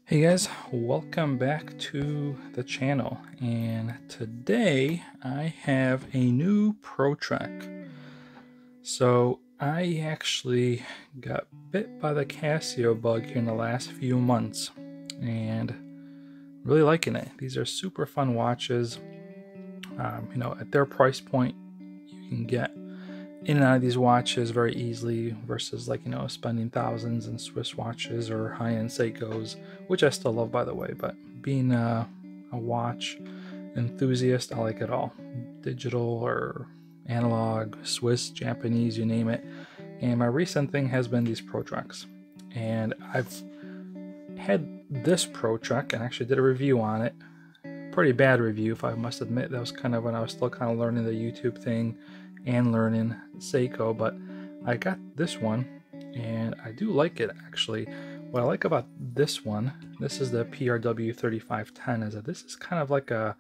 Hey guys, welcome back to the channel, and today I have a new ProTrek. So I actually got bit by the Casio bug here in the last few months and really liking it. These are super fun watches. At their price point you can get in and out of these watches very easily versus spending thousands in Swiss watches or high-end Seikos, which I still love, by the way. But being a watch enthusiast, I like it all, digital or analog, Swiss, Japanese, you name it. And my recent thing has been these ProTreks, and I've had this ProTrek and actually did a review on it. Pretty bad review, if I must admit. That was kind of when I was still kind of learning the YouTube thing and learning Seiko, but I got this one and I do like it actually. What I like about this one, this is the PRW-3510, is that this is kind of like a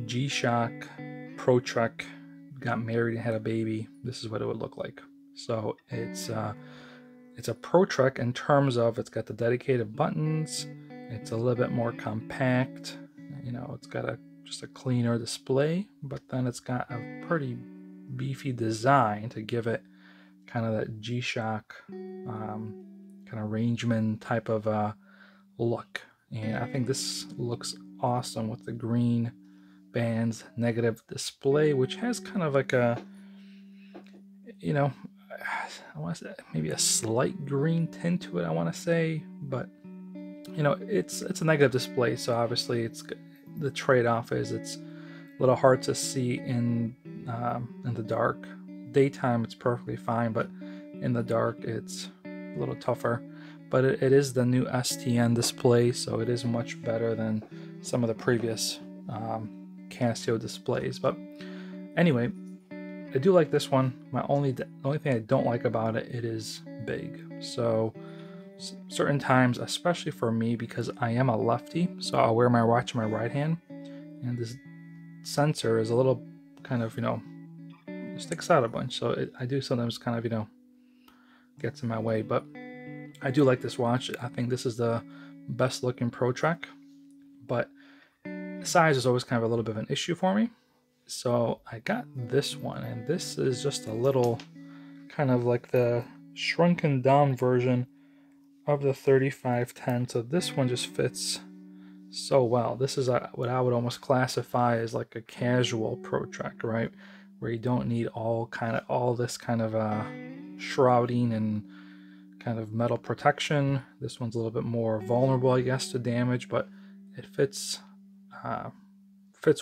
G-Shock ProTrek got married and had a baby. This is what it would look like. So it's a ProTrek in terms of it's got the dedicated buttons, it's a little bit more compact. It's got just a cleaner display, but then it's got a pretty beefy design to give it kind of that G-Shock kind of rangeman type of look. And I think this looks awesome with the green bands, negative display, which has kind of like a, I want to say maybe a slight green tint to it, I want to say, but it's a negative display, so obviously it's the trade-off is it's a little hard to see in the dark. Daytime it's perfectly fine, but in the dark it's a little tougher. But it is the new STN display, so it is much better than some of the previous Casio displays. But anyway, I do like this one. The only thing I don't like about it, it is big. So certain times, especially for me, because I am a lefty, so I'll wear my watch in my right hand, and this sensor is a little kind of, sticks out a bunch. So I do sometimes kind of, gets in my way. But I do like this watch. I think this is the best looking ProTrek, but size is always kind of a little bit of an issue for me. So I got this one, and this is just a little kind of like the shrunken down version of the 3510. So this one just fits so well. This is what I would almost classify as like a casual ProTrek, right? Where you don't need all this kind of shrouding and kind of metal protection. This one's a little bit more vulnerable, I guess, to damage, but it fits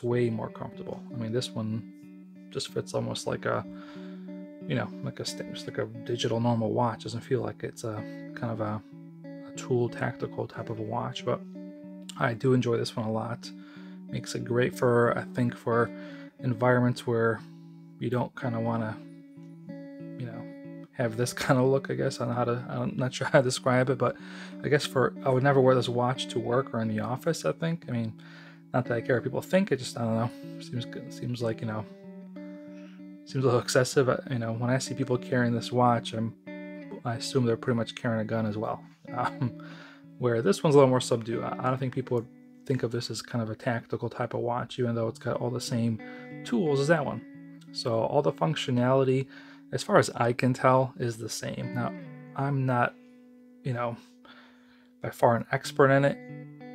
way more comfortable. I mean, this one just fits almost like a, just like a digital normal watch. Doesn't feel like it's a kind of a tool tactical type of a watch, but I do enjoy this one a lot. Makes it great for, I think, for environments where you don't kind of want to, have this kind of look, I guess. I'm not sure how to describe it, but I guess I would never wear this watch to work or in the office, I think. I mean, not that I care what people think, it just, I don't know, seems like, seems a little excessive. When I see people carrying this watch, I assume they're pretty much carrying a gun as well. Where this one's a little more subdued. I don't think people would think of this as kind of a tactical type of watch, even though it's got all the same tools as that one. So all the functionality, as far as I can tell, is the same. Now, I'm not, by far an expert in it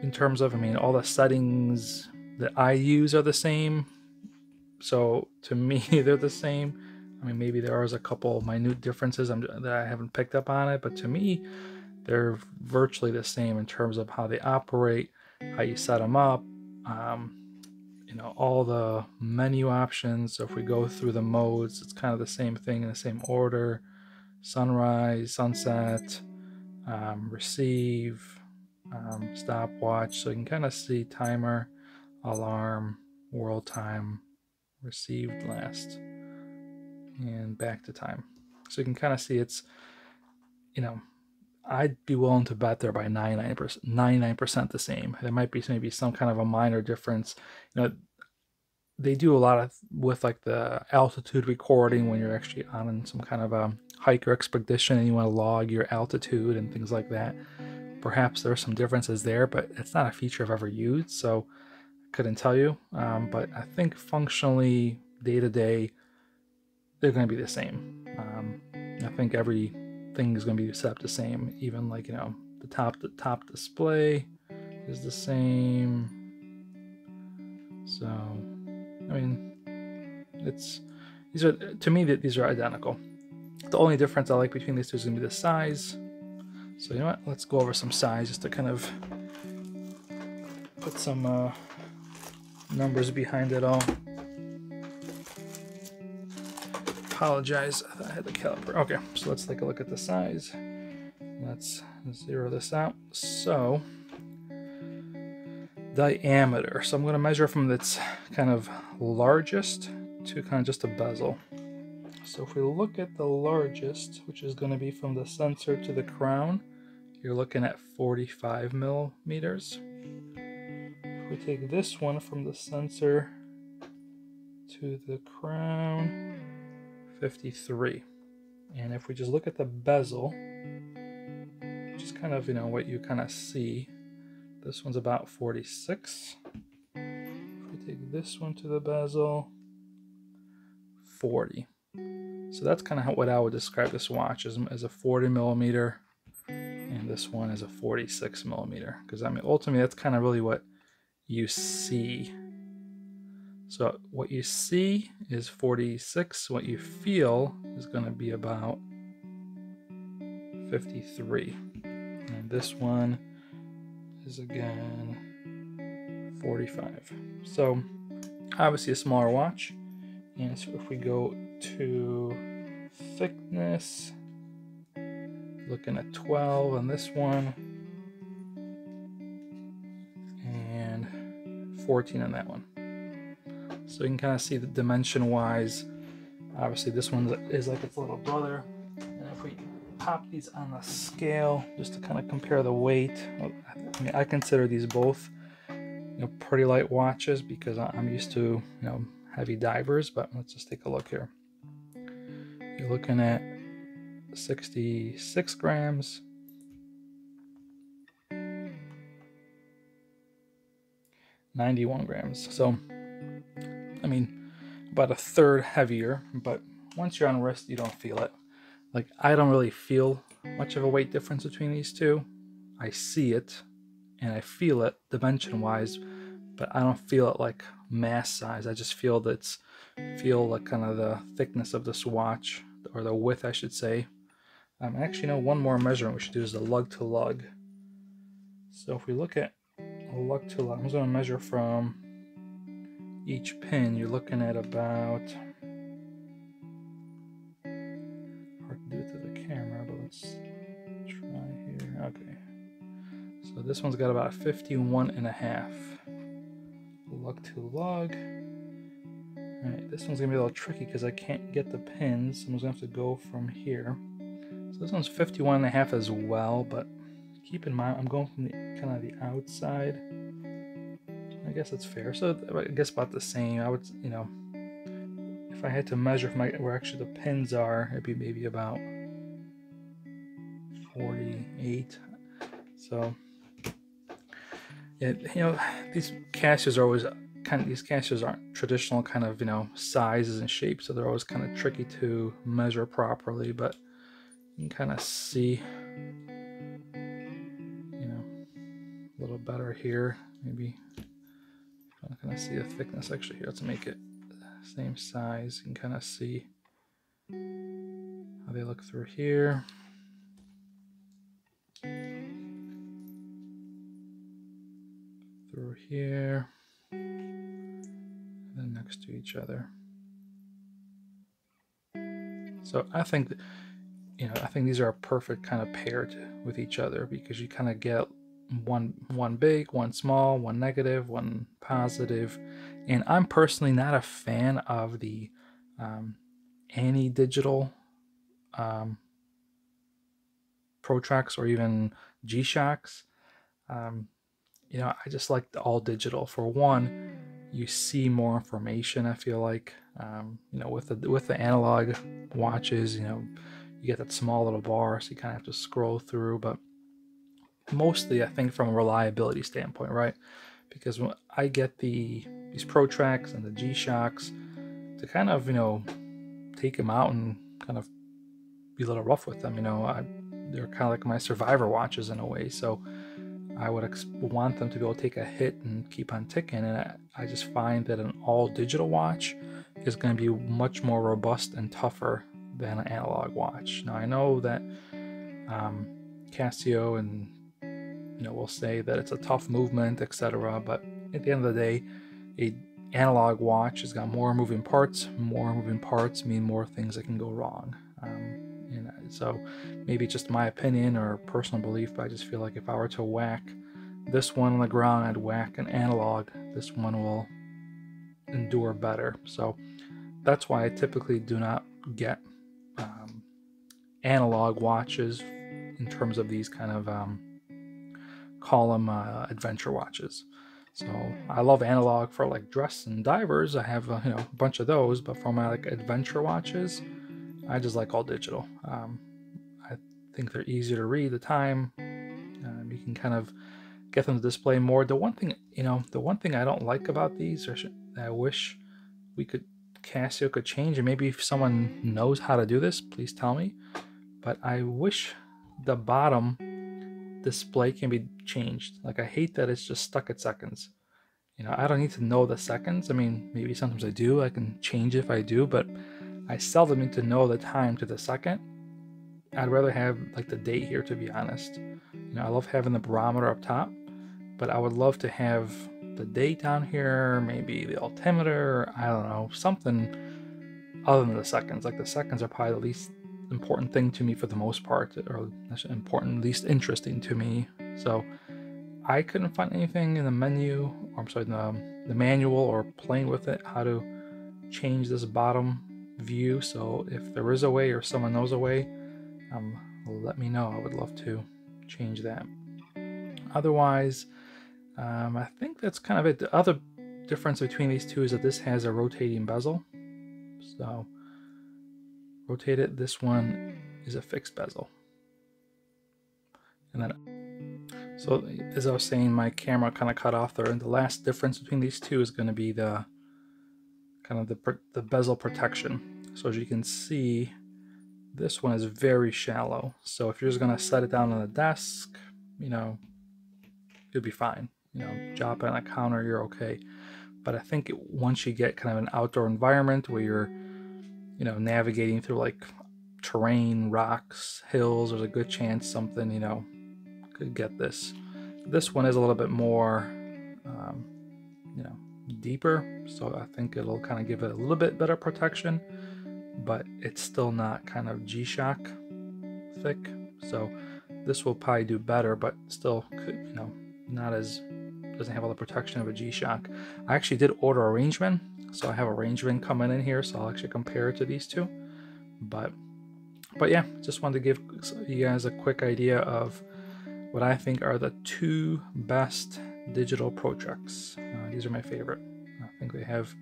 in terms of, all the settings that I use are the same. So to me, they're the same. Maybe there is a couple minute differences that I haven't picked up on it, but to me, they're virtually the same in terms of how they operate, how you set them up, all the menu options. So if we go through the modes, it's kind of the same thing in the same order: sunrise, sunset, receive, stopwatch. So you can kind of see timer, alarm, world time, received last, and back to time. So you can kind of see it's, I'd be willing to bet they're by 99% the same. There might be maybe some kind of a minor difference. They do a lot with like the altitude recording when you're actually on some kind of a hike or expedition and you want to log your altitude and things like that. perhaps there are some differences there, but it's not a feature I've ever used, so I couldn't tell you. But I think functionally, day to day, they're going to be the same. I think everything is going to be set up the same. Even like, you know, the top display is the same. So, I mean, these are, to me, these are identical. The only difference I like between these two is going to be the size. So you know what? Let's go over some size just to kind of put some numbers behind it all. Apologize, I thought I had the caliper. Okay, so let's take a look at the size. Let's zero this out. So, diameter. So I'm going to measure from its kind of largest to kind of just a bezel. So if we look at the largest, which is going to be from the sensor to the crown, you're looking at 45 millimeters. If we take this one from the sensor to the crown, 53. And if we just look at the bezel, which is kind of, you know, what you kind of see, this one's about 46. If we take this one to the bezel, 40. So that's kind of what I would describe this watch as a 40 millimeter, and this one is a 46 millimeter. Because I mean, ultimately, that's kind of really what you see. So what you see is 46. What you feel is going to be about 53. And this one is again 45. So obviously a smaller watch. And so if we go to thickness, looking at 12 on this one and 14 on that one. So you can kind of see the dimension wise. Obviously this one is like its little brother. And if we pop these on the scale just to kind of compare the weight, I mean, I consider these both, you know, pretty light watches because I'm used to, you know, heavy divers. But let's just take a look here. You're looking at 66 grams, 91 grams. So I mean, about a third heavier, but once you're on wrist, you don't feel it. Like, I don't really feel much of a weight difference between these two. I see it and I feel it dimension wise, but I don't feel it like mass size. I just feel like kind of the thickness of this watch, or the width, I should say. Actually, no, one more measurement we should do is the lug to lug. So if we look at a lug to lug, I'm just going to measure from each pin. You're looking at about, hard to do it to the camera, but let's try here. Okay, so this one's got about 51.5 lug to lug. All right, this one's gonna be a little tricky because I can't get the pins. I'm just gonna have to go from here. So this one's 51.5 as well, but keep in mind I'm going from the kind of the outside. I guess it's fair. So I guess about the same. I would, you know, if I had to measure from where actually the pins are, it'd be maybe about 48. So yeah, you know, these Casios are always kind of, these Casios aren't traditional kind of, you know, sizes and shapes, so they're always kind of tricky to measure properly. But you can kind of see, you know, a little better here, maybe. I'm kind of see the thickness actually here. Let's make it the same size. You can kind of see how they look through here. Through here. And then next to each other. So I think, you know, I think these are a perfect kind of pair with each other, because you kind of get one big, one small, one negative, one positive. And I'm personally not a fan of the digital ProTreks or even G-Shocks. You know, I just like the all digital. For one, you see more information, I feel like. You know, with the analog watches, you know, you get that small little bar, so you kind of have to scroll through. But mostly I think from a reliability standpoint, right? Because when I get these ProTreks and the G-Shocks to kind of, take them out and kind of be a little rough with them, they're kind of like my survivor watches in a way. So I would want them to be able to take a hit and keep on ticking. And I just find that an all digital watch is going to be much more robust and tougher than an analog watch. Now I know that Casio and will say that it's a tough movement, etc. But at the end of the day, a analog watch has got more moving parts. More moving parts mean more things that can go wrong. And so maybe it's just my opinion or personal belief, but I just feel like if I were to whack this one on the ground, I'd whack an analog. This one will endure better. So that's why I typically do not get analog watches in terms of these kind of call them adventure watches. So I love analog for like dress and divers. I have a bunch of those, but for my like adventure watches, I just like all digital. I think they're easier to read the time. You can kind of get them to display more. The one thing I don't like about these, or I wish Casio could change, and maybe if someone knows how to do this, please tell me. But I wish the bottom display can be changed. Like I hate that it's just stuck at seconds. I don't need to know the seconds. I mean, maybe sometimes I do. I can change it if I do, but I seldom need to know the time to the second. I'd rather have like the date here, to be honest. I love having the barometer up top, but I would love to have the date down here, maybe the altimeter, I don't know, something other than the seconds. Like the seconds are probably the least important thing to me for the most part, or important, least interesting to me. So I couldn't find anything in the menu, or I'm sorry, the manual or playing with it, how to change this bottom view. So if there is a way or someone knows a way, let me know. I would love to change that. Otherwise, I think that's kind of it. The other difference between these two is that this has a rotating bezel. So rotate it. This one is a fixed bezel. And then, so as I was saying, my camera kind of cut off there. And the last difference between these two is going to be the kind of the bezel protection. So as you can see, this one is very shallow. So if you're just going to set it down on the desk, you'll be fine. Drop it on a counter, you're okay. But I think once you get kind of an outdoor environment where you're, navigating through like terrain, rocks, hills, there's a good chance something, could get this. This one is a little bit more, deeper. So I think it'll kind of give it a little bit better protection, but it's still not kind of G-Shock thick. So this will probably do better, but still could, not as, doesn't have all the protection of a G-Shock. I actually did order a rangeman, so I have a rangeman coming in here, so I'll actually compare it to these two. But yeah, just wanted to give you guys a quick idea of what I think are the two best digital ProTreks. These are my favorite. I think they have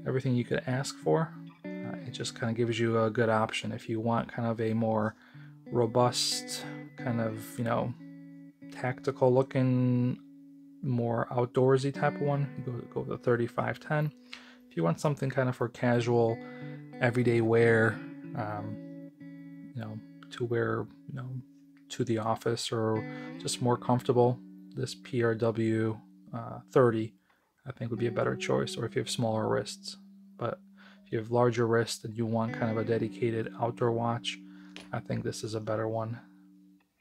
everything you could ask for. It just kind of gives you a good option if you want kind of a more robust, kind of, tactical looking, more outdoorsy type of one. You go with the 3510. If you want something kind of for casual, everyday wear, to wear, to the office, or just more comfortable, this PRW-30 I think would be a better choice. Or if you have smaller wrists. But if you have larger wrists and you want kind of a dedicated outdoor watch, I think this is a better one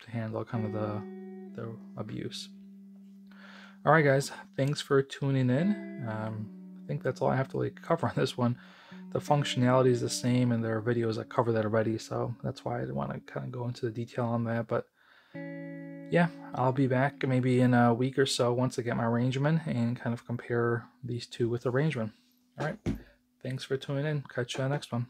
to handle kind of the abuse. All right, guys, thanks for tuning in. I think that's all I have to cover on this one. The functionality is the same, and there are videos that cover that already, so that's why I didn't want to kind of go into the detail on that. But yeah, I'll be back maybe in a week or so once I get my rangeman and kind of compare these two with the rangeman. All right, thanks for tuning in. Catch you on the next one.